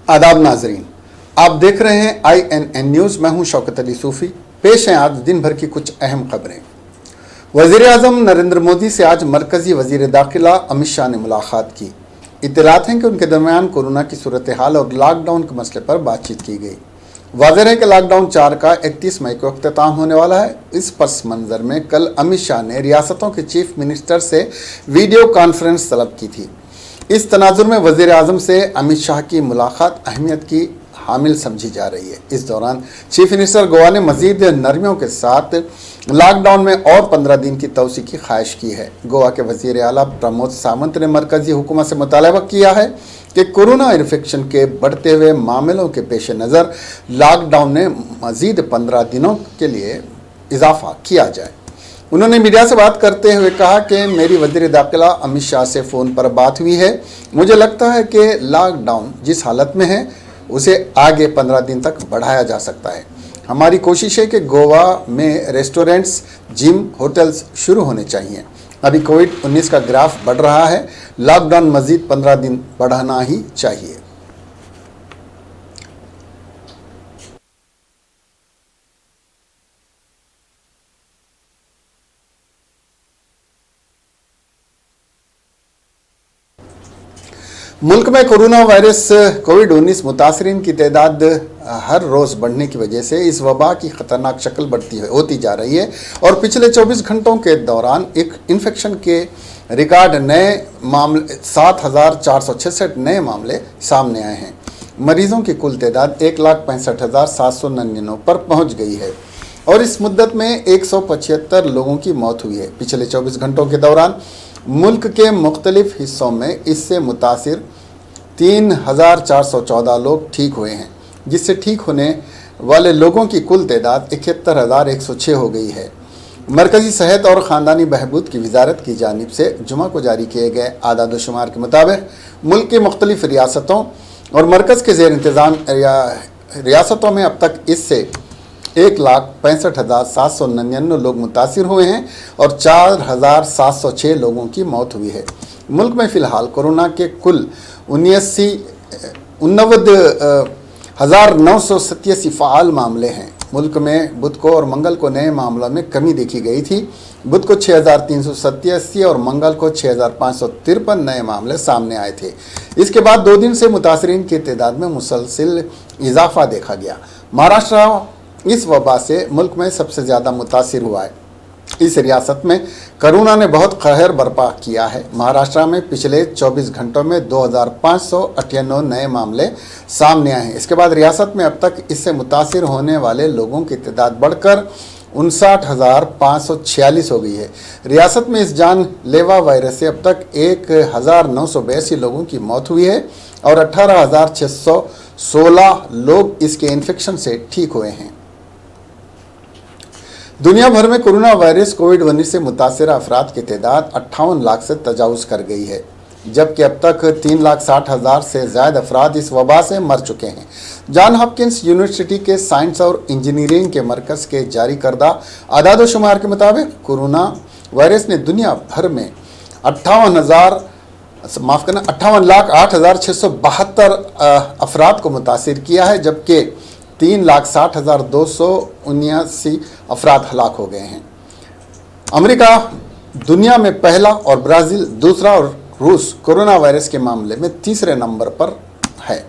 आदाब नाजरीन, आप देख रहे हैं INN न्यूज़। मैं हूं शौकत अली सूफ़ी। पेश हैं आज दिन भर की कुछ अहम खबरें। वज़ीर आज़म नरेंद्र मोदी से आज मरकज़ी वज़ीर दाखिला अमित शाह ने मुलाकात की। इत्तलात हैं कि उनके दरमियान कोरोना की सूरत हाल और लॉकडाउन के मसले पर बातचीत की गई। वाज़ेह है कि लॉकडाउन 4 का 31 मई को अख्तिताम होने वाला है। इस पस मंज़र में कल अमित शाह ने रियासतों के चीफ मिनिस्टर से वीडियो कॉन्फ्रेंस तलब की थी। इस तनाजुर में वज़ीर आज़म से अमित शाह की मुलाकात अहमियत की हामिल समझी जा रही है। इस दौरान चीफ मिनिस्टर गोवा ने मज़ीद नरमियों के साथ लॉकडाउन में और 15 दिन की तोसी की ख्वाहिश की है। गोवा के वज़ीर आला प्रमोद सावंत ने मरकज़ी हुकूमत से मुतालबा किया है कि कोरोना इन्फेक्शन के बढ़ते हुए मामलों के पेश नज़र लॉकडाउन में मज़ीद 15 दिनों के लिए इजाफ़ा किया जाए। उन्होंने मीडिया से बात करते हुए कहा कि मेरी वज़ीर दाखिला अमित शाह से फ़ोन पर बात हुई है। मुझे लगता है कि लॉकडाउन जिस हालत में है उसे आगे 15 दिन तक बढ़ाया जा सकता है। हमारी कोशिश है कि गोवा में रेस्टोरेंट्स, जिम, होटल्स शुरू होने चाहिए। अभी कोविड-19 का ग्राफ बढ़ रहा है, लॉकडाउन मज़ीद 15 दिन बढ़ाना ही चाहिए। मुल्क में कोरोना वायरस कोविड-19 मुतासरीन की तादाद हर रोज़ बढ़ने की वजह से इस वबा की ख़तरनाक शक्ल होती जा रही है और पिछले 24 घंटों के दौरान एक इन्फेक्शन के रिकॉर्ड नए मामले 7,466 नए मामले सामने आए हैं। मरीज़ों की कुल तादाद 1,65,799 पर पहुँच गई है और इस मुद्दत में 175 लोगों की मौत हुई है। पिछले 24 घंटों के दौरान मुल्क के मुख्तलिफ हिस्सों में इससे मुतासिर 3,414 लोग ठीक हुए हैं, जिससे ठीक होने वाले लोगों की कुल तादाद 71,106 हो गई है। मरकज़ी सेहत और ख़ानदानी बहबूद की वजारत की जानिब से जुमा को जारी किए गए आदाद शुमार के मुताबिक मुल्क की मुख्तलिफ रियासतों और मरकज़ के ज़ेर इंतज़ाम रियासतों में अब तक इससे 1,65,799 लोग मुतासिर हुए हैं और 4,706 लोगों की मौत हुई है। मुल्क में फ़िलहाल कोरोना के कुल 89,987 फ़ाल मामले हैं। मुल्क में बुध को और मंगल को नए मामलों में कमी देखी गई थी। बुध को 6,387 और मंगल को 6,553 नए मामले सामने आए थे। इसके बाद 2 दिन से मुतासरीन की तादाद में मुसलसिल इजाफा देखा गया। महाराष्ट्र इस वबा से मुल्क में सबसे ज़्यादा मुतासिर हुआ है। इस रियासत में कोरोना ने बहुत कहर बर्पा किया है। महाराष्ट्र में पिछले 24 घंटों में 2,598 नए मामले सामने आए हैं। इसके बाद रियासत में अब तक इससे मुतासिर होने वाले लोगों की तादाद बढ़कर 59,546 हो गई है। रियासत में इस जानलेवा वायरस से अब तक 1,982 लोगों की मौत हुई है और 18,616 लोग इसके इन्फेक्शन से ठीक हुए हैं। दुनिया भर में कोरोना वायरस कोविड-19 से मुतासर अफराद की तादाद 58 लाख से तजावुज़ कर गई है, जबकि अब तक 3,60,000 से ज़्यादा अफराद इस वबा से मर चुके हैं। जॉन हॉपकिंस यूनिवर्सिटी के साइंस और इंजीनियरिंग के मरकज़ के जारी करदा आदाद शुमार के मुताबिक कोरोना वायरस ने दुनिया भर में 58,08,672 अफराद को मुतासिर किया है, जबकि 3,60,279 अफराद हलाक हो गए हैं। अमेरिका दुनिया में पहला और ब्राज़ील दूसरा और रूस कोरोना वायरस के मामले में तीसरे नंबर पर है।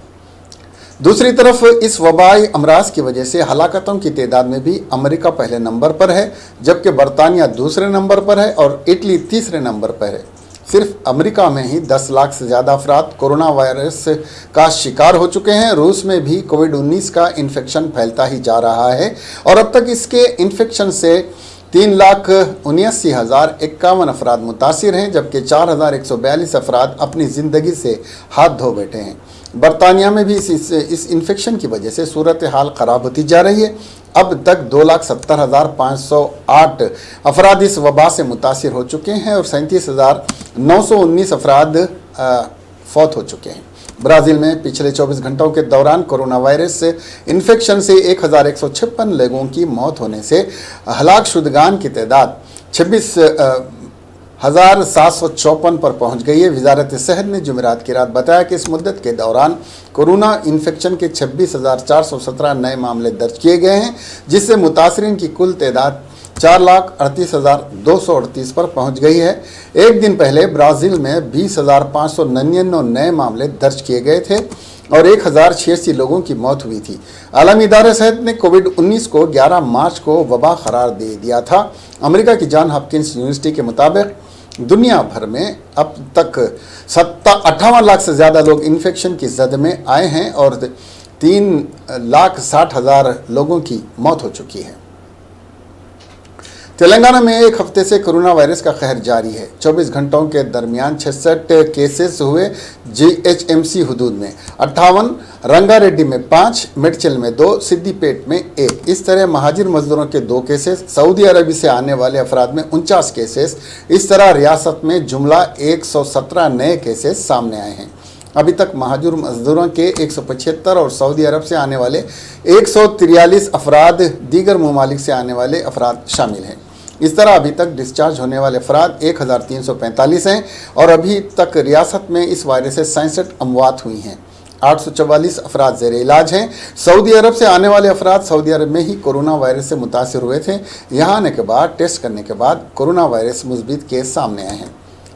दूसरी तरफ इस वबाई अमराज की वजह से हलाकतों की तादाद में भी अमेरिका पहले नंबर पर है, जबकि बरतानिया दूसरे नंबर पर है और इटली तीसरे नंबर पर है। सिर्फ अमेरिका में ही 10 लाख से ज़्यादा अफराद कोरोना वायरस का शिकार हो चुके हैं। रूस में भी कोविड-19 का इन्फेक्शन फैलता ही जा रहा है और अब तक इसके इन्फेक्शन से 3,79,051 अफराद मुतासिर हैं, जबकि 4,142 अफराद अपनी ज़िंदगी से हाथ धो बैठे हैं। बरतानिया में भी इस इन्फेक्शन की वजह से सूरत हाल ख़राब होती जा रही है। अब तक 2,70,508 अफराद इस वबा से मुतासिर हो चुके हैं और 37,919 अफराद फौत हो चुके हैं। ब्राज़ील में पिछले 24 घंटों के दौरान कोरोना वायरस से इन्फेक्शन से 1,156 लोगों की मौत होने से हलाक शुदगान की तादाद 1754 पर पहुंच गई है। वजारत सेहत ने जुमेरात की रात बताया कि इस मुद्दत के दौरान कोरोना इन्फेक्शन के 26,417 नए मामले दर्ज किए गए हैं, जिससे मुतासरीन की कुल तादाद 4,38,238 पर पहुंच गई है। एक दिन पहले ब्राज़ील में 20,599 नए मामले दर्ज किए गए थे और 1,086 लोगों की मौत हुई थी। आलमी इदारे सेहत ने कोविड-19 को 11 मार्च को वबा करार दे दिया था। अमेरिका की जॉन हॉपकिंस यूनिवर्सिटी के मुताबिक दुनिया भर में अब तक 58 लाख से ज़्यादा लोग इन्फेक्शन की जद में आए हैं और 3,60,000 लोगों की मौत हो चुकी है। तेलंगाना में एक हफ्ते से कोरोना वायरस का कहर जारी है। 24 घंटों के दरमियान 66 केसेस हुए जीएचएमसी हुदूद में 58, रंगारेड्डी में 5, मेडचल में 2, सिद्दीपेट में 1। इस तरह महाजिर मजदूरों के 2 केसेस, सऊदी अरब से आने वाले अफराद में 49 केसेस। इस तरह रियासत में जुमला 117 नए केसेस सामने आए हैं। अभी तक महाजूर मजदूरों के 175 और सऊदी अरब से आने वाले 143 अफराद, दीगर ममालिक से आने वाले अफराद शामिल हैं। इस तरह अभी तक डिस्चार्ज होने वाले अफराद 1,345 हैं और अभी तक रियासत में इस वायरस से 67 अमवात हुई हैं। 844 अफराद ज़ेर इलाज हैं। सऊदी अरब से आने वाले अफराद सऊदी अरब में ही कोरोना वायरस से मुतासिर हुए थे। यहाँ आने के बाद टेस्ट करने के बाद कोरोना वायरस मुस्बित केस सामने आए हैं।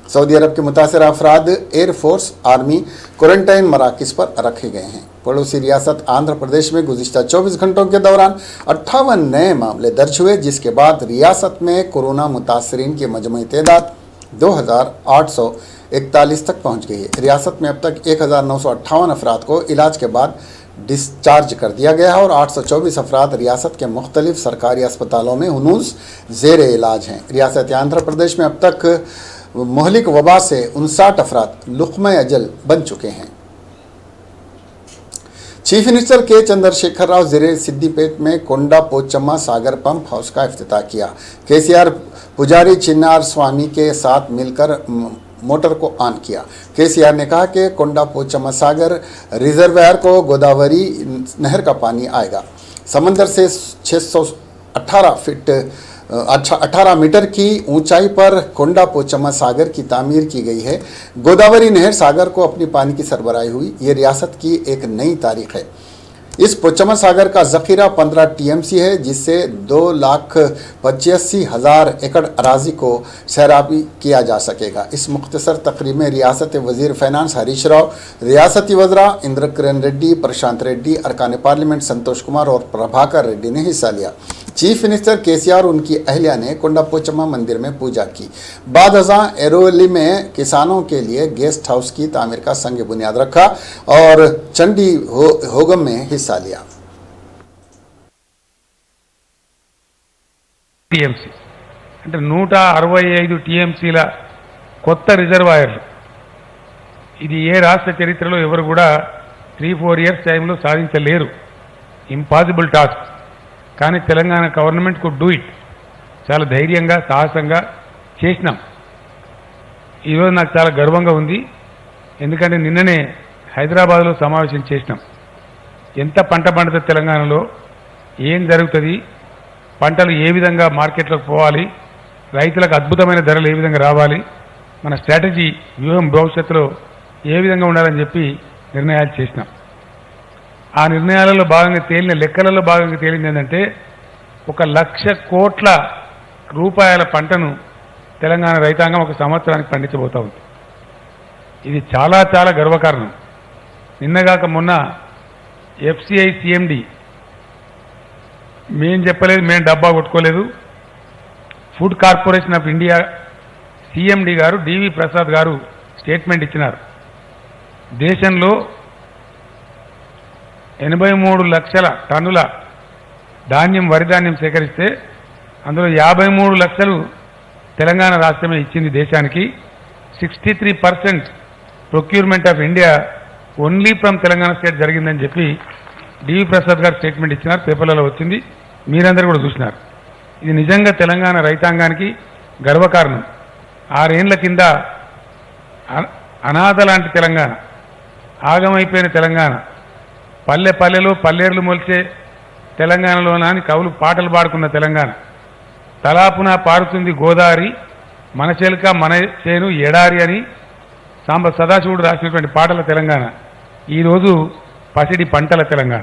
सऊदी अरब के मुतासर अफराद एयरफोर्स, आर्मी क्वारंटाइन मराकज़ पर रखे गए हैं। पड़ोसी रियासत आंध्र प्रदेश में गुज़िश्ता 24 घंटों के दौरान 58 नए मामले दर्ज हुए, जिसके बाद रियासत में कोरोना मुतासरीन की मजमूई तादाद 2,841 तक पहुँच गई है। रियासत में अब तक 1,958 अफराद को इलाज के बाद डिस्चार्ज कर दिया गया है और 824 अफराद रियासत के मुख्तलिफ सरकारी अस्पतालों में हुनूस ज़ेर इलाज हैं। रियासत आंध्र प्रदेश में अब तक मोहलिक वबा से 59 अफराद लुक़्मा अजल बन चुके हैं। चीफ मिनिस्टर के चंद्रशेखर राव ज़िले सिद्दीपेट में कोंडा पोचम्मा सागर पंप हाउस का इफ्तिताह किया। केसीआर पुजारी चिन्नार स्वामी के साथ मिलकर मोटर को ऑन किया। केसीआर ने कहा कि कोंडा पोचम्मा सागर रिजर्वायर को गोदावरी नहर का पानी आएगा। समंदर से 18 मीटर की ऊंचाई पर कोंडा पोचम्मा सागर की तामीर की गई है। गोदावरी नहर सागर को अपनी पानी की सरबराही हुई। ये रियासत की एक नई तारीख है। इस पोचम्मा सागर का ज़ख़ीरा 15 टीएमसी है, जिससे 2,85,000 एकड़ अराजी को सैराबी किया जा सकेगा। इस मुख्तसर तकरीब में रियासत वज़ीर फ़ाइनेंस हरीश राव, रियासती वज़रा इंद्र किरण रेड्डी, प्रशांत रेड्डी, अरकान पार्लियामेंट संतोष कुमार और प्रभाकर रेड्डी ने हिस्सा लिया। चीफ मिनिस्टर केसीआर और उनकी अहलिया ने कोंडा पोचम्मा मंदिर में पूजा की। बाद अज़ां एरोली में किसानों के लिए गेस्ट हाउस की तामीर का संग बुनियाद रखा और चंडी होगम में हिस्सा लिया। టీఎంసీ అంటే 165 టీఎంసీల కొత్త రిజర్వాయర్లు. ఇది ఏ రాష్ట్ర చరిత్రలో ఎవరు కూడా 3-4 ఇయర్స్ టైంలో సాధించలేరు. Impossible task. కానీ Telangana government could do it. చాలా ధైర్యంగా సాహసంగా చేసినాం. ఈరోజు నాకు చాలా గర్వంగా ఉంది. ఎందుకంటే నిన్ననే హైదరాబాద్లో సమావేశం చేసినాం. ఎంత పంట పండుతుంది తెలంగాణలో, ఏం జరుగుతుంది, పంటలు ఏ విధంగా మార్కెట్లోకి పోవాలి, రైతులకు అద్భుతమైన ధరలు ఏ విధంగా రావాలి, మన స్ట్రాటజీ వ్యూహం భవిష్యత్తులో ఏ విధంగా ఉండాలని చెప్పి నిర్ణయాలు చేసినాం. ఆ నిర్ణయాలలో భాగంగా తేలిన లెక్కలలో భాగంగా తేలింది ఏంటంటే 1,00,000 కోట్ల రూపాయల పంటను తెలంగాణ రైతాంగం ఒక సంవత్సరానికి పండించబోతా ఉంది. ఇది చాలా చాలా గర్వకారణం. నిన్నగాక మొన్న ఎఫ్సిఐ సిఎండి మేం చెప్పలేదు, మేము డబ్బా కొట్టుకోలేదు, food corporation of India CMD గారు డివి ప్రసాద్ గారు స్టేట్మెంట్ ఇచ్చినారు. దేశంలో 83 లక్షల టన్నుల ధాన్యం, వరి ధాన్యం సేకరిస్తే అందులో 53 లక్షలు తెలంగాణ రాష్ట్రమే ఇచ్చింది దేశానికి. 63% procurement of India only from Telangana state జరిగిందని చెప్పి డివి ప్రసాద్ గారు స్టేట్మెంట్ ఇచ్చినారు. పేపర్లలో వచ్చింది, మీరందరూ కూడా చూసినారు. ఇది నిజంగా తెలంగాణ రైతాంగానికి గర్వకారణం. 6 ఏళ్ల కింద అనాథ లాంటి తెలంగాణ, ఆగమైపోయిన తెలంగాణ, పల్లె పల్లెలో పల్లేర్లు మొలిచే తెలంగాణలో నాని కవులు పాటలు పాడుకున్న తెలంగాణ, తలాపున పారుతుంది గోదావరి, మన చెలుక మన చేను ఎడారి అని సాంబ సదాశివుడు రాసినటువంటి పాటల తెలంగాణ, ఈరోజు పసిడి పంటల తెలంగాణ.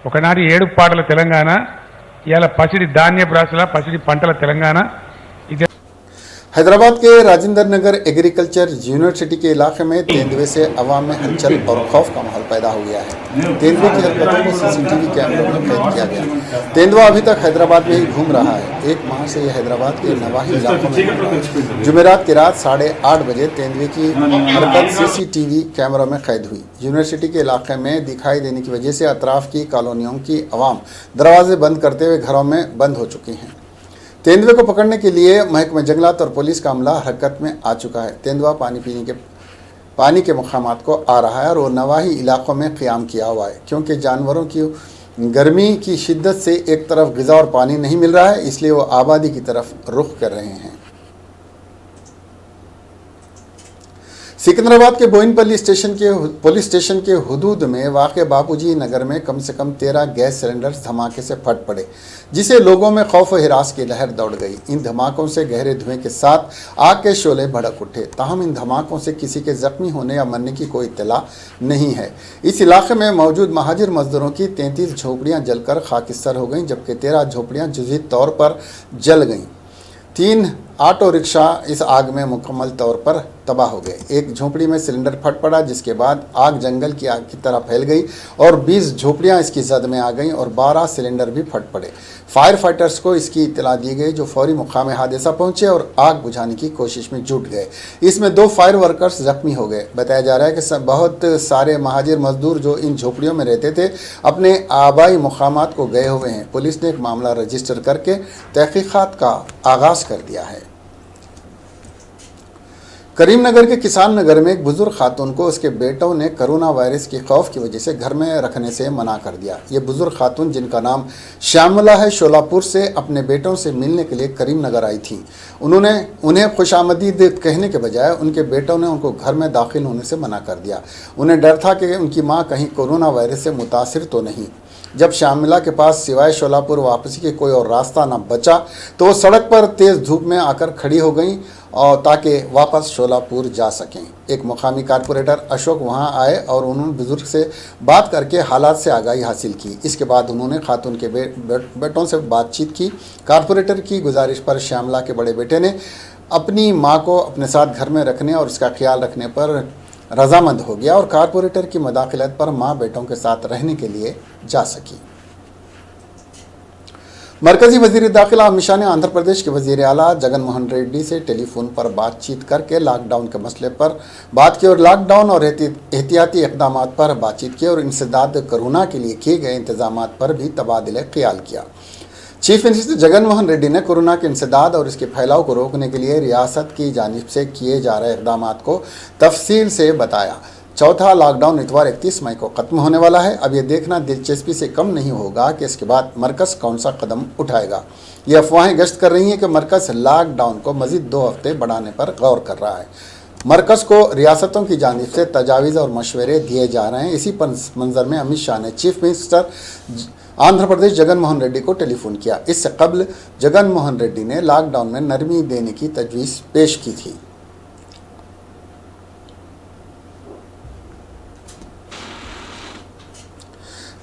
ఒకనాటి ఏడుపు పాటల తెలంగాణ, ఇవాళ పసిడి ధాన్యపు రాశుల పసిడి పంటల తెలంగాణ. ఇది हैदराबाद के राजेंद्र नगर एग्रीकल्चर यूनिवर्सिटी के इलाके में तेंदुए से अवाम में हलचल और खौफ का माहौल पैदा हो गया है। तेंदुए की हरकतों को सीसीटीवी कैमरों में कैद किया गया। तेंदुआ अभी तक हैदराबाद में ही घूम रहा है। एक माह से यह हैदराबाद के नवाही इलाकों में घूम रहा है। जुमेरात की रात 8:30 बजे तेंदुए की हरकत सीसीटीवी कैमरों में कैद हुई। यूनिवर्सिटी के इलाके में दिखाई देने की वजह से अतराफ की कॉलोनियों की अवाम दरवाजे बंद करते हुए घरों में बंद हो चुकी हैं। तेंदुए को पकड़ने के लिए महकमा जंगलात और पुलिस का अमला हरकत में आ चुका है। तेंदुआ पानी के मकामात को आ रहा है और वो नवाही इलाकों में क़याम किया हुआ है, क्योंकि जानवरों की गर्मी की शिद्दत से एक तरफ ग़िज़ा और पानी नहीं मिल रहा है, इसलिए वो आबादी की तरफ रुख कर रहे हैं। सिकंदराबाद के बोइनपल्ली पुलिस स्टेशन के हुदूद में वाक़े बापूजी नगर में कम से कम 13 गैस सिलेंडर्स धमाके से फट पड़े, जिसे लोगों में खौफ व हिरास की लहर दौड़ गई। इन धमाकों से गहरे धुएं के साथ आग के शोले भड़क उठे। ताहम इन धमाकों से किसी के जख्मी होने या मरने की कोई इत्तला नहीं है। इस इलाके में मौजूद महाजिर मजदूरों की 33 झोपड़ियाँ जलकर खाकिस्तर हो गईं, जबकि 13 झोपड़ियाँ जुज़ी तौर पर जल गईं। 3 ऑटो रिक्शा इस आग में मुकम्मल तौर पर तबाह हो गए। एक झोपड़ी में सिलेंडर फट पड़ा, जिसके बाद आग जंगल की आग की तरह फैल गई और 20 झोपड़ियां इसकी जद में आ गईं और 12 सिलेंडर भी फट पड़े। फायर फाइटर्स को इसकी इत्तला दी गई, जो फौरी मुकाम हादसा पहुंचे और आग बुझाने की कोशिश में जुट गए। इसमें 2 फायर वर्कर्स जख्मी हो गए। बताया जा रहा है कि बहुत सारे महाजिर मजदूर जो इन झोपड़ियों में रहते थे अपने आबाई मुकामात को गए हुए हैं। पुलिस ने एक मामला रजिस्टर करके तहकीकात का आगाज़ कर दिया है। करीमनगर के किसान नगर में एक बुजुर्ग खातून को उसके बेटों ने कोरोना वायरस के खौफ की वजह से घर में रखने से मना कर दिया। ये बुजुर्ग खातून, जिनका नाम श्यामला है, शोलापुर से अपने बेटों से मिलने के लिए करीमनगर आई थी। उन्हें खुशामदीद कहने के बजाय उनके बेटों ने उनको घर में दाखिल होने से मना कर दिया। उन्हें डर था कि उनकी माँ कहीं कोरोना वायरस से मुतासिर तो नहीं। जब शामिला के पास सिवाय शोलापुर वापसी के कोई और रास्ता न बचा तो वो सड़क पर तेज़ धूप में आकर खड़ी हो गई और ताकि वापस शोलापुर जा सकें। एक मुकामी कारपोरेटर अशोक वहां आए और उन्होंने बुजुर्ग से बात करके हालात से आगाही हासिल की। इसके बाद उन्होंने खातून के बेटों से बातचीत की। कारपोरेटर की गुजारिश पर श्यामला के बड़े बेटे ने अपनी मां को अपने साथ घर में रखने और उसका ख्याल रखने पर रजामंद हो गया और कारपोरेटर की मदाखलत पर मां बेटों के साथ रहने के लिए जा सकी। मरकजी वजीर दाखिला अमित शाह ने आंध्र प्रदेश के वजीर आला जगन मोहन रेड्डी से टेलीफोन पर बातचीत करके लॉकडाउन के मसले पर बात की और लॉकडाउन और एहतियाती इक़दाम पर बातचीत की और इंसदाद कोरोना के लिए किए गए इंतजाम पर भी तबादला ख्याल किया। चीफ मिनिस्टर जगन मोहन रेड्डी ने कोरोना के इंसदाद और इसके फैलाव को रोकने के लिए रियासत की जानिब से किए जा रहे इक़दाम को तफसील से बताया। चौथा लॉकडाउन इतवार 31 मई को ख़त्म होने वाला है। अब ये देखना दिलचस्पी से कम नहीं होगा कि इसके बाद मरकज़ कौन सा कदम उठाएगा। ये अफवाहें गश्त कर रही हैं कि मरकज़ लॉकडाउन को मज़ीद 2 हफ्ते बढ़ाने पर गौर कर रहा है। मरकज़ को रियासतों की जानिब से तजावीज़ और मशवरे दिए जा रहे हैं। इसी मंजर में अमित शाह ने चीफ मिनिस्टर आंध्र प्रदेश जगन मोहन रेड्डी को टेलीफोन किया। इससे कबल जगन मोहन रेड्डी ने लॉकडाउन में नरमी देने की तजवीज़ पेश की थी।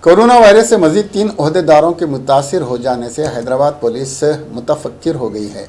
कोरोना वायरस से मज़ीद 3 ओहदेदारों के मुतासिर हो जाने से हैदराबाद पुलिस मुतफक्किर हो गई है।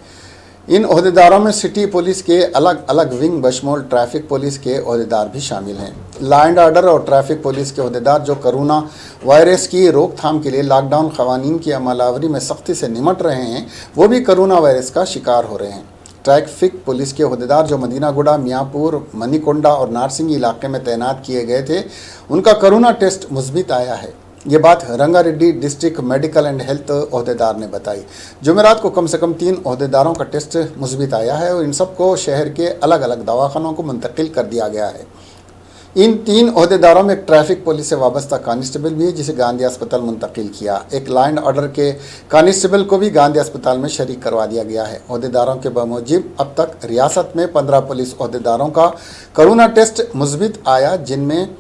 इन ओहदेदारों में सिटी पुलिस के अलग अलग विंग बशमूल ट्रैफिक पुलिस के ओहदेदार भी शामिल हैं। लॉ एंड ऑर्डर और ट्रैफिक पुलिस के ओहदेदार जो कोरोना वायरस की रोकथाम के लिए लॉकडाउन क़वानीन की अमलावरी में सख्ती से निमट रहे हैं, वो भी कोरोना वायरस का शिकार हो रहे हैं। ट्रैफिक पुलिस के ओहदेदार जो मदीनागुड़ा, मियाँपुर, मनीकोंडा और नारसिंगी इलाके में तैनात किए गए थे, उनका कोरोना टेस्ट मुस्बित आया है। ये बात Rangareddy district medical and health ओहदेदार ने बताई। जुमेरात को कम से कम 3 ओहदेदारों का टेस्ट मुस्बित आया है और इन सबको शहर के अलग अलग दवाखानों को मुंतकिल कर दिया गया है। इन 3 ओहदेदारों में एक ट्रैफिक पुलिस से वाबस्ता कांस्टेबल भी है, जिसे गांधी अस्पताल मुंतकिल किया। एक लॉ एंड ऑर्डर के कांस्टेबल को भी गांधी अस्पताल में शरीक करवा दिया गया है। ओहदेदारों के बमूजिब अब तक रियासत में 15 पुलिस ओहदेदारों का कोरोना टेस्ट मुस्बित आया, जिनमें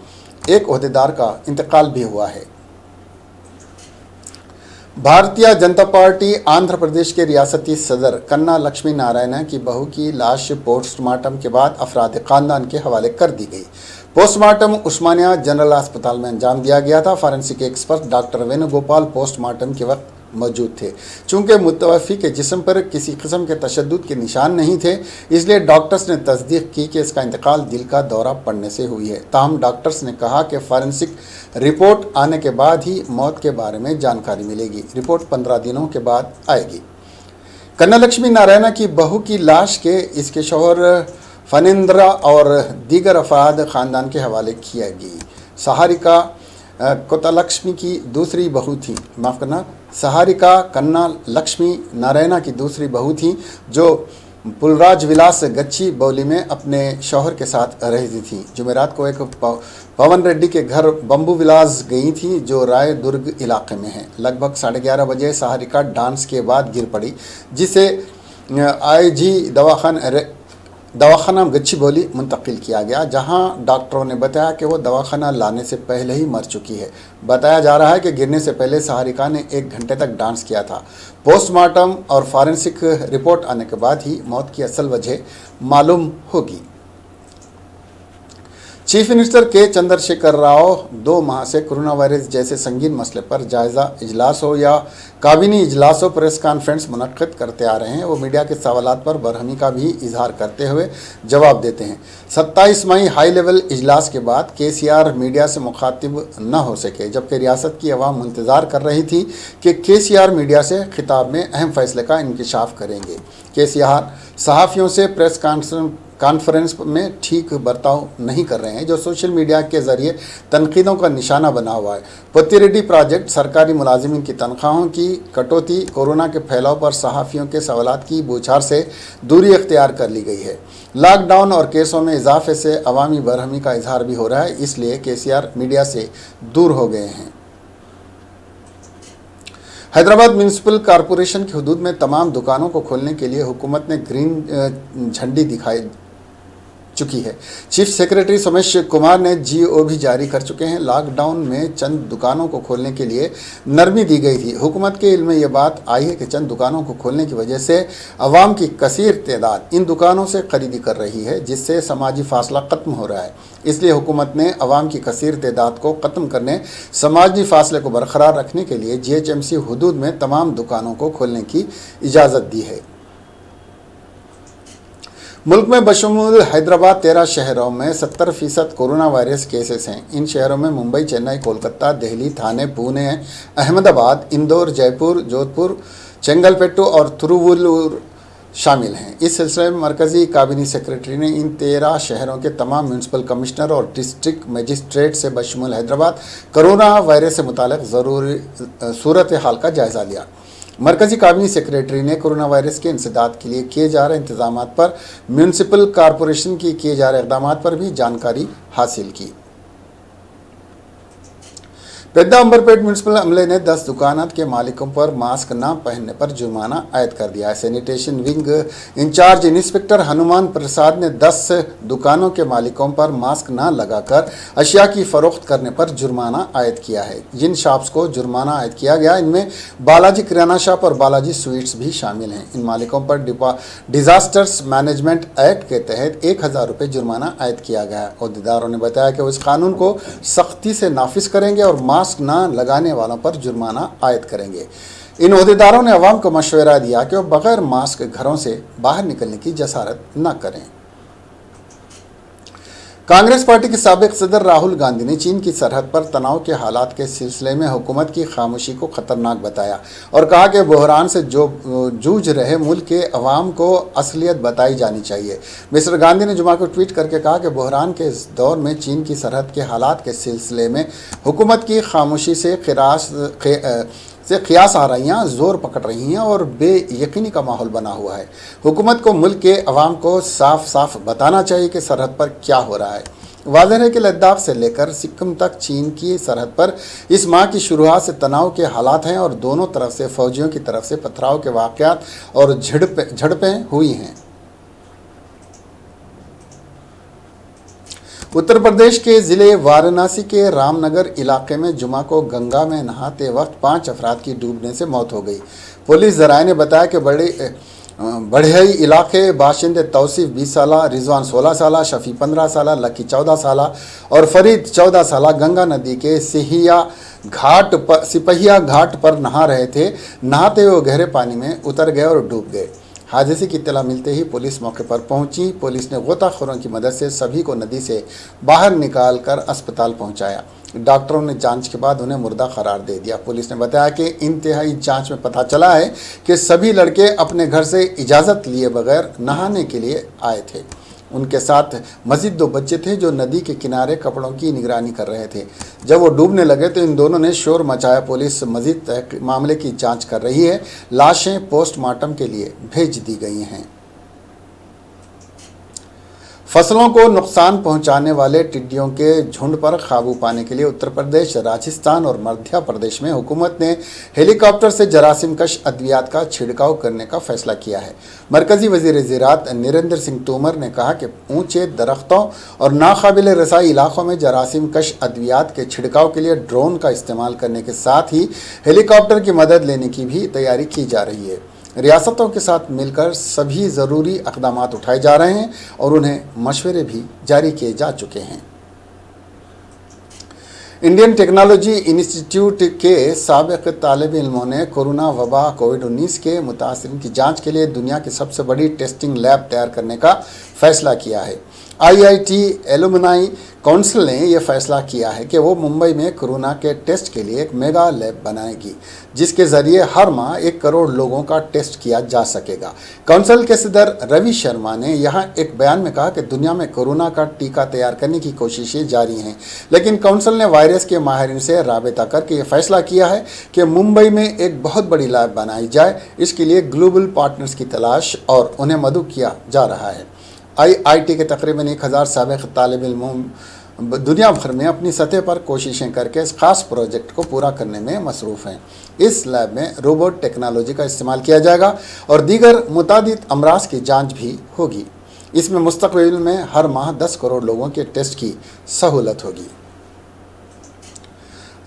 एक ओहदेदार का इंतकाल भी हुआ है। भारतीय जनता पार्टी आंध्र प्रदेश के रियासती सदर कन्ना लक्ष्मी नारायण की बहू की लाश पोस्टमार्टम के बाद अफराद खानदान के हवाले कर दी गई। पोस्टमार्टम उस्मानिया जनरल अस्पताल में अंजाम दिया गया था। Forensic expert doctor Venugopal postmortem के वक्त मौजूद थे। चूंकि मुतवफ़ी के जिस्म पर किसी किस्म के तशद्दुद के निशान नहीं थे, इसलिए डॉक्टर्स ने तस्दीक की कि इसका इंतकाल दिल का दौरा पड़ने से हुई है। ताहम डॉक्टर्स ने कहा कि फॉरेंसिक रिपोर्ट आने के बाद ही मौत के बारे में जानकारी मिलेगी। रिपोर्ट 15 दिनों के बाद आएगी। कन्ना लक्ष्मी नारायण की बहू की लाश के इसके शौहर फनिंद्रा और दीगर अफराद ख़ानदान के हवाले किया गई। सहारिका कोतलक्ष्मी की दूसरी बहू थी, माफ़ करना, सहारिका कन्ना लक्ष्मी नारायण की दूसरी बहू थी, जो पुलराज विलास गच्ची बौली में अपने शौहर के साथ रहती थी। जुमेरात को एक पवन रेड्डी के घर बम्बू विलास गई थी, जो राय दुर्ग इलाके में है। लगभग 11:30 बजे सहारिका डांस के बाद गिर पड़ी, जिसे IG दवाखाना गच्ची बोली मुंतकिल किया गया, जहां डॉक्टरों ने बताया कि वो दवाखाना लाने से पहले ही मर चुकी है। बताया जा रहा है कि गिरने से पहले सहारिका ने 1 घंटे तक डांस किया था। पोस्टमार्टम और फॉरेंसिक रिपोर्ट आने के बाद ही मौत की असल वजह मालूम होगी। चीफ मिनिस्टर के चंद्रशेखर राव 2 माह से कोरोना वायरस जैसे संगीन मसले पर जायज़ा इजलास हो या काबीनी इजलास हो, प्रेस कॉन्फ्रेंस मुनक्किद करते आ रहे हैं। वो मीडिया के सवालात पर बरहमी का भी इजहार करते हुए जवाब देते हैं। 27 मई हाई लेवल इजलास के बाद KCR मीडिया से मुखातिब न हो सके, जबकि रियासत की अवाम इंतज़ार कर रही थी कि KCR मीडिया से खिताब में अहम फैसले का इंकशाफ करेंगे। KCR सहाफ़ियों से प्रेस कॉन्फ्रेंस में ठीक बर्ताव नहीं कर रहे हैं, जो सोशल मीडिया के ज़रिए तनकीदों का निशाना बना हुआ है। पोतिरेड्डी प्रोजेक्ट, सरकारी मुलाजिमीन की तनख्वाहों की कटौती, कोरोना के फैलाव पर सहाफ़ियों के सवालात की बौछार से दूरी इख्तियार कर ली गई है। लॉकडाउन और केसों में इजाफे से अवामी बरहमी का इजहार भी हो रहा है, इसलिए KCR मीडिया से दूर हो गए हैं। हैदराबाद म्यूनिसिपल कॉरपोरेशन की हदूद में तमाम दुकानों को खोलने के लिए हुकूमत ने ग्रीन झंडी दिखाई चुकी है। चीफ सेक्रेटरी सोमेश कुमार ने GO भी जारी कर चुके हैं। लॉकडाउन में चंद दुकानों को खोलने के लिए नरमी दी गई थी। हुकूमत के इल्म में यह बात आई है कि चंद दुकानों को खोलने की वजह से अवाम की कसीर तादाद इन दुकानों से खरीदी कर रही है, जिससे समाजी फासला ख़त्म हो रहा है। इसलिए हुकूमत ने अवाम की कसीर तादाद को ख़त्म करने, समाजी फासले को बरकरार रखने के लिए GHMC हदूद में तमाम दुकानों को खोलने की इजाज़त दी है। मुल्क में बशमूल हैदराबाद 13 शहरों में 70% कोरोना वायरस केसेस हैं। इन शहरों में मुंबई, चेन्नई, कोलकाता, दिल्ली, थाने, पुणे, अहमदाबाद, इंदौर, जयपुर, जोधपुर, चेंगलपेट्टू और तिरुवल्लुर शामिल हैं। इस सिलसिले में मरकज़ी काबीनी सेक्रेटरी ने इन 13 शहरों के तमाम म्यूनसिपल कमिश्नर और डिस्ट्रिक्ट मजिस्ट्रेट से बशमूल हैदराबाद कोरोना वायरस से मुतालिक ज़रूरी सूरत हाल का जायज़ा लिया। मरकज़ी काबीनी सेक्रेटरी ने कोरोना वायरस के इंसदाद के लिए किए जा रहे इंतजाम पर, म्यूनसिपल कॉरपोरेशन की किए जा रहे इक़दाम पर भी जानकारी हासिल की। पेद्दा अंबरपेट म्यूनसिपल अमले ने 10 दुकानात के मालिकों पर मास्क न पहनने पर जुर्माना आयद कर दिया है। Sanitation wing in charge inspector Hanuman Prasad ने 10 दुकानों के मालिकों पर मास्क न लगाकर अशिया की फ़रोख्त करने पर जुर्माना आयद किया है। जिन शॉप्स को जुर्माना आयद किया गया, इनमें बालाजी किराना शॉप और बालाजी स्वीट्स भी शामिल हैं। इन मालिकों पर डिज़ास्टर्स मैनेजमेंट एक्ट के तहत 1000 रुपये जुर्माना आयद किया गया है। अहदेदारों ने बताया कि वो इस कानून को सख्ती से नाफिज करेंगे और मास्क न लगाने वालों पर जुर्माना आयद करेंगे। इन अहदेदारों ने अवाम को मशवरा दिया कि वो बगैर मास्क घरों से बाहर निकलने की जसारत न करें। कांग्रेस पार्टी के साबिक सदर राहुल गांधी ने चीन की सरहद पर तनाव के हालात के सिलसिले में हुकूमत की खामोशी को खतरनाक बताया और कहा कि बहरान से जूझ रहे मुल्क के अवाम को असलियत बताई जानी चाहिए। मिस्टर गांधी ने जुमा को ट्वीट करके कहा कि बहरान के इस दौर में चीन की सरहद के हालात के सिलसिले में हुकूमत की खामोशी से क़ियास आराइयाँ ज़ोर पकड़ रही हैं और बेयकीनी का माहौल बना हुआ है। हुकूमत को मुल्क के अवाम को साफ साफ बताना चाहिए कि सरहद पर क्या हो रहा है। वाज़ेह है कि लद्दाख से लेकर सिक्किम तक चीन की सरहद पर इस माह की शुरुआत से तनाव के हालात हैं और दोनों तरफ से फ़ौजियों की तरफ से पथराव के वाक़यात और झड़पें हुई हैं। उत्तर प्रदेश के जिले वाराणसी के रामनगर इलाके में जुमा को गंगा में नहाते वक्त 5 अफराद की डूबने से मौत हो गई। पुलिस जराये ने बताया कि बढ़ई इलाके बाशिंदे तौसीफ 20 साल, रिजवान 16 साल, शफी 15 साल, लकी 14 साल और फरीद 14 साल गंगा नदी के सिपहिया घाट पर नहा रहे थे। नहाते हुए गहरे पानी में उतर गए और डूब गए। हादसे की इत्तला मिलते ही पुलिस मौके पर पहुंची। पुलिस ने गोताखोरों की मदद से सभी को नदी से बाहर निकालकर अस्पताल पहुंचाया। डॉक्टरों ने जांच के बाद उन्हें मुर्दा करार दे दिया। पुलिस ने बताया कि इंतहाई जांच में पता चला है कि सभी लड़के अपने घर से इजाज़त लिए बगैर नहाने के लिए आए थे। उनके साथ मजीद 2 बच्चे थे जो नदी के किनारे कपड़ों की निगरानी कर रहे थे। जब वो डूबने लगे तो इन दोनों ने शोर मचाया। पुलिस मजीद मामले की जांच कर रही है। लाशें पोस्टमार्टम के लिए भेज दी गई हैं। फसलों को नुकसान पहुंचाने वाले टिड्डियों के झुंड पर काबू पाने के लिए उत्तर प्रदेश, राजस्थान और मध्य प्रदेश में हुकूमत ने हेलीकॉप्टर से जरासीमकश अद्वियात का छिड़काव करने का फैसला किया है। मरकजी वजीर ज़राअत नरेंद्र सिंह तोमर ने कहा कि ऊंचे दरख्तों और नाकाबिल रसाई इलाकों में जरासीमकश अद्वियात के छिड़काव के लिए ड्रोन का इस्तेमाल करने के साथ ही हेलीकॉप्टर की मदद लेने की भी तैयारी की जा रही है। रियासतों के साथ मिलकर सभी ज़रूरी इक़दाम उठाए जा रहे हैं और उन्हें मशवरे भी जारी किए जा चुके हैं। इंडियन टेक्नोलॉजी इंस्टीट्यूट के साबिक़ तालिब इल्मों ने कोरोना वबा कोविड-19 के मुतासिरीन की जांच के लिए दुनिया की सबसे बड़ी टेस्टिंग लैब तैयार करने का फैसला किया है। IIT एलुमनाई काउंसिल ने यह फैसला किया है कि वो मुंबई में कोरोना के टेस्ट के लिए एक मेगा लैब बनाएगी, जिसके ज़रिए हर माह 1 करोड़ लोगों का टेस्ट किया जा सकेगा। काउंसिल के सदर रवि शर्मा ने यहाँ एक बयान में कहा कि दुनिया में कोरोना का टीका तैयार करने की कोशिशें जारी हैं, लेकिन काउंसिल ने वायरस के माहिरीन से राबता करके ये फैसला किया है कि मुंबई में एक बहुत बड़ी लैब बनाई जाए। इसके लिए ग्लोबल पार्टनर्स की तलाश और उन्हें मदऊ किया जा रहा है। IIT के तकरीबन 1000 साबिक़ तालिब इल्मों दुनिया भर में अपनी सतह पर कोशिशें करके इस खास प्रोजेक्ट को पूरा करने में मसरूफ़ हैं। इस लैब में रोबोट टेक्नोलॉजी का इस्तेमाल किया जाएगा और दीगर मुतादिद अमराज की जांच भी होगी। इसमें मुस्तक़बिल में हर माह 10 करोड़ लोगों के टेस्ट की सहूलत होगी।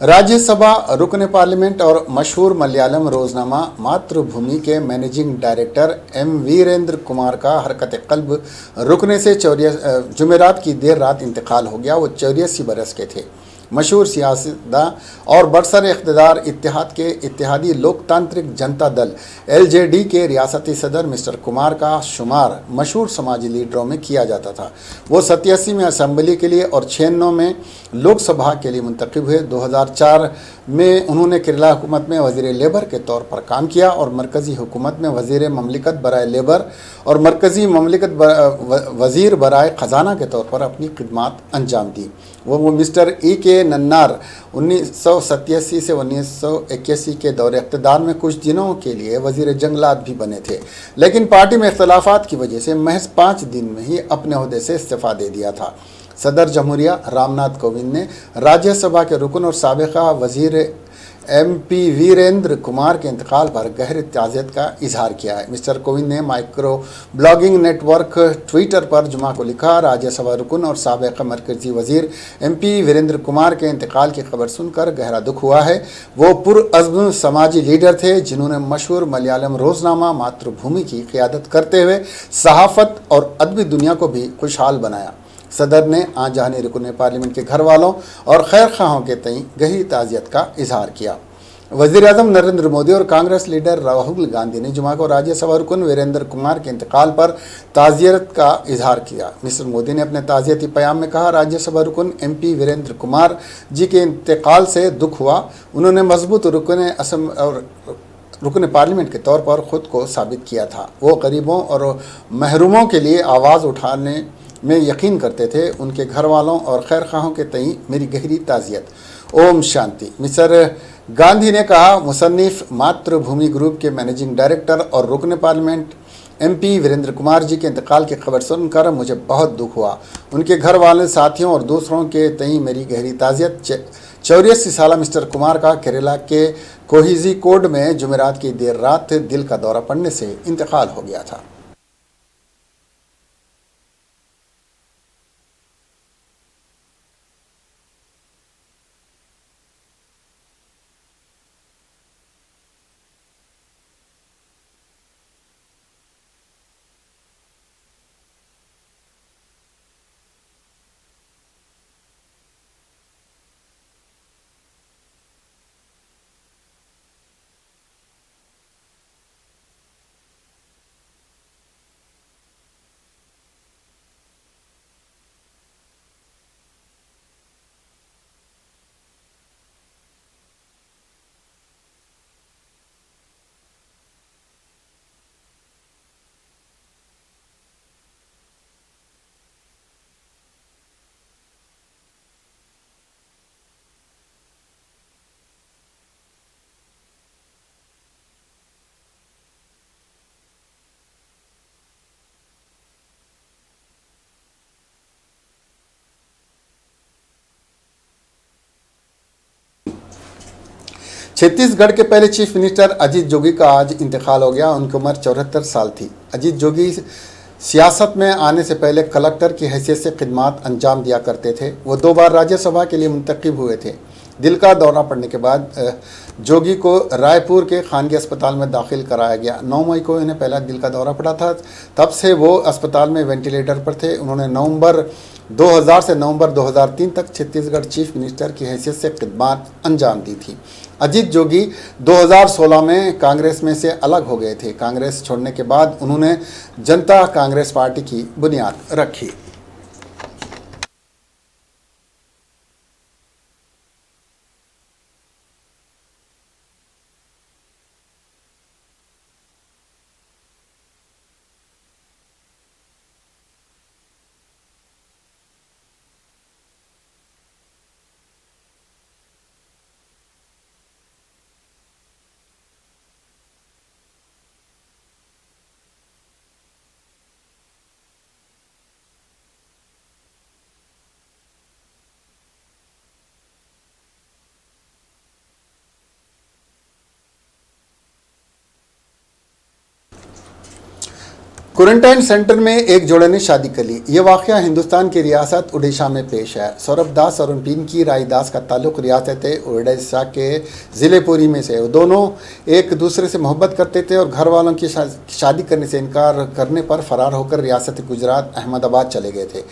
राज्यसभा रुकन पार्लियामेंट और मशहूर मलयालम रोजनामा मातृभूमि के managing director M Veerendra Kumar का हरकत कल्ब रुकने से जुमेरात की देर रात इंतकाल हो गया। वो 84 बरस के थे। मशहूर सियासतदान और बरसर इक़्तिदार इत्तेहाद के इत्तेहादी लोकतांत्रिक जनता दल LJD के रियासती सदर मिस्टर कुमार का शुमार मशहूर समाजी लीडरों में किया जाता था। वो 87 में असम्बली के लिए और 96 में लोकसभा के लिए मुंतखब हुए। 2004 में उन्होंने केरला हुकूमत में वज़ीर लेबर के तौर पर काम किया और मरकज़ी हुकूमत में वज़ीर ममलिकत बराए लेबर और मरकज़ी ममलिकत वज़ीर बराए ख़जाना के तौर पर अपनी खिदमात अंजाम दी। वो मिस्टर EK नन्नार 1987 से 1981 के दौरे इक़्तिदार में कुछ दिनों के लिए वज़ीर जंगलात भी बने थे, लेकिन पार्टी में इख्तलाफात की वजह से महज 5 दिन में ही अपने ओहदे से इस्तीफ़ा दे दिया था। सदर जमहूरिया रामनाथ कोविंद ने राज्यसभा के रुकन और साबिक़ा वज़ीर MP वीरेंद्र कुमार के इंतकाल पर गहरी ताज़ियत का इजहार किया है। मिस्टर कोविंद ने माइक्रो ब्लॉगिंग नेटवर्क ट्विटर पर जुमा को लिखा, राज्यसभा रुकन और साबिक़ा मरकज़ी वज़ीर MP वीरेंद्र कुमार के इंतकाल की खबर सुनकर गहरा दुख हुआ है। वो पुरअज़्म समाजी लीडर थे जिन्होंने मशहूर मलयालम रोज़नामा मातृभूमि की क़ियादत करते हुए सहाफ़त और अदबी दुनिया को भी खुशहाल बनाया। सदर ने आजानी रुकन पार्लियामेंट के घर वालों और खैर खाहों के तई गहरी ताज़ियत का इजहार किया। वज़ीर आज़म नरेंद्र मोदी और कांग्रेस लीडर राहुल गांधी ने जुमा को राज्यसभा रुकन वीरेंद्र कुमार के इंतकाल पर ताज़ियत का इजहार किया। मिस्टर मोदी ने अपने ताज़ियती बयान में कहा, राज्यसभा रुकन MP वीरेंद्र कुमार जी के इंतकाल से दुख हुआ। उन्होंने मजबूत रुकन पार्लियामेंट के तौर पर ख़ुद को साबित किया था। वो गरीबों और महरूमों के लिए आवाज़ उठाने में यकीन करते थे। उनके घर वालों और खैर खाहों के तई मेरी गहरी ताज़ियत। ओम शांति। मिस्टर गांधी ने कहा, मुसन्निफ मातृभूमि ग्रुप के मैनेजिंग डायरेक्टर और रुकन पार्लियामेंट MP वीरेंद्र कुमार जी के इंतकाल की खबर सुनकर मुझे बहुत दुख हुआ। उनके घर वाले, साथियों और दूसरों के तई मेरी गहरी ताज़ियत। 84 साल मिस्टर कुमार का केरला के कोझिकोड में जुमेरात की देर रात दिल का दौरा पड़ने से इंतकाल हो गया था। छत्तीसगढ़ के पहले चीफ मिनिस्टर अजीत जोगी का आज इंतकाल हो गया। उनकी उम्र 74 साल थी। अजीत जोगी सियासत में आने से पहले कलेक्टर की हैसियत से खिदमात अंजाम दिया करते थे। वो 2 बार राज्यसभा के लिए मुंतखब हुए थे। दिल का दौरा पड़ने के बाद जोगी को रायपुर के खानगी अस्पताल में दाखिल कराया गया। 9 मई को इन्हें पहला दिल का दौरा पड़ा था। तब से वो अस्पताल में वेंटिलेटर पर थे। उन्होंने नवंबर 2000 से नवंबर 2003 तक छत्तीसगढ़ चीफ मिनिस्टर की हैसियत से खिदमात अंजाम दी थी। अजीत जोगी 2016 में कांग्रेस में से अलग हो गए थे। कांग्रेस छोड़ने के बाद उन्होंने जनता कांग्रेस पार्टी की बुनियाद रखी। क्वारंटाइन सेंटर में एक जोड़े ने शादी कर ली। ये वाक़या हिंदुस्तान की रियासत उड़ीसा में पेश है। सौरभ दास और पिंकी राई दास का ताल्लुक रियासत उड़ीसा के ज़िले पुरी में से। वो दोनों एक दूसरे से मोहब्बत करते थे और घर वालों की शादी करने से इनकार करने पर फरार होकर रियासत गुजरात अहमदाबाद चले गए थे।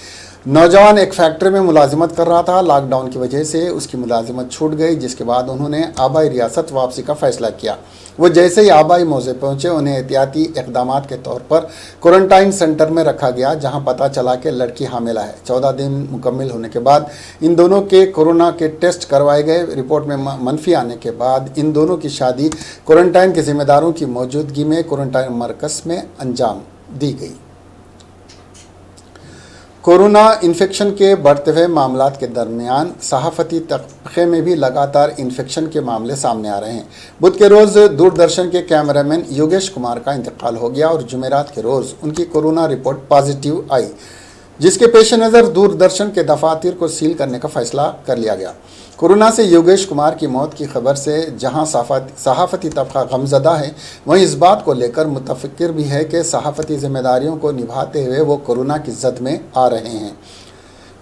नौजवान एक फैक्ट्री में मुलाजिमत कर रहा था। लॉकडाउन की वजह से उसकी मुलाजिमत छूट गई, जिसके बाद उन्होंने आबाई रियासत वापसी का फैसला किया। वो जैसे ही आबाई मौजे पहुंचे, उन्हें एहतियाती इकदाम के तौर पर क्वारंटाइन सेंटर में रखा गया, जहां पता चला कि लड़की हामिला है। 14 दिन मुकम्मल होने के बाद इन दोनों के कोरोना के टेस्ट करवाए गए। रिपोर्ट में मनफी आने के बाद इन दोनों की शादी क्वारंटाइन के जिम्मेदारों की मौजूदगी में क्वारंटाइन मरकज़ में अंजाम दी गई। कोरोना इन्फेक्शन के बढ़ते हुए मामलात के दरमियान सहाफ़ती तबक़े में भी लगातार इन्फेक्शन के मामले सामने आ रहे हैं। बुध के रोज़ दूरदर्शन के कैमरामैन योगेश कुमार का इंतकाल हो गया और जुमेरात के रोज़ उनकी कोरोना रिपोर्ट पॉजिटिव आई, जिसके पेश नज़र दूरदर्शन के दफातर को सील करने का फैसला कर लिया गया। कोरोना से योगेश कुमार की मौत की खबर से जहां सहाफ़ती तबका गमज़दा है, वहीं इस बात को लेकर मुतफ़क्किर भी है कि सहाफ़ती जिम्मेदारियों को निभाते हुए वो कोरोना की जद में आ रहे हैं।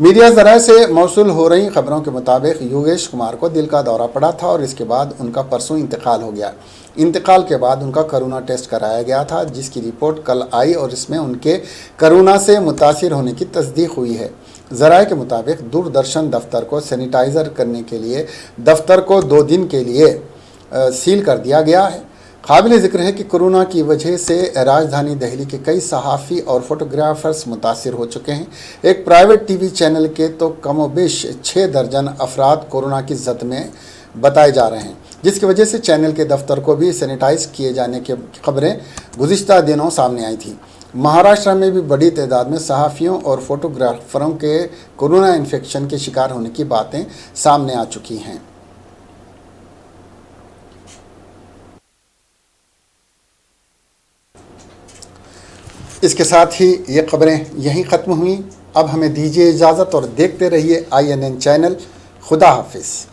मीडिया ज़राए से मौसूल हो रही खबरों के मुताबिक योगेश कुमार को दिल का दौरा पड़ा था और इसके बाद उनका परसों इंतकाल हो गया। इंतकाल के बाद उनका कोरोना टेस्ट कराया गया था, जिसकी रिपोर्ट कल आई और इसमें उनके कोरोना से मुतासिर होने की तस्दीक हुई है। ज़राए के मुताबिक दूरदर्शन दफ्तर को सैनिटाइज़र करने के लिए दफ्तर को 2 दिन के लिए सील कर दिया गया है। काबिल ज़िक्र है कि कोरोना की वजह से राजधानी दिल्ली के कई सहाफ़ी और फोटोग्राफर्स मुतासिर हो चुके हैं। एक प्राइवेट टीवी चैनल के तो कमोबेश 6 दर्जन अफराद कोरोना की जद में बताए जा रहे हैं, जिसकी वजह से चैनल के दफ्तर को भी सैनिटाइज किए जाने की खबरें गुज़िश्ता दिनों सामने आई थी। महाराष्ट्र में भी बड़ी तादाद में सहाफ़ियों और फोटोग्राफरों के कोरोना इन्फेक्शन के शिकार होने की बातें सामने आ चुकी हैं। इसके साथ ही ये खबरें यहीं ख़त्म हुई। अब हमें दीजिए इजाज़त और देखते रहिए INN चैनल। खुदा हाफिज़।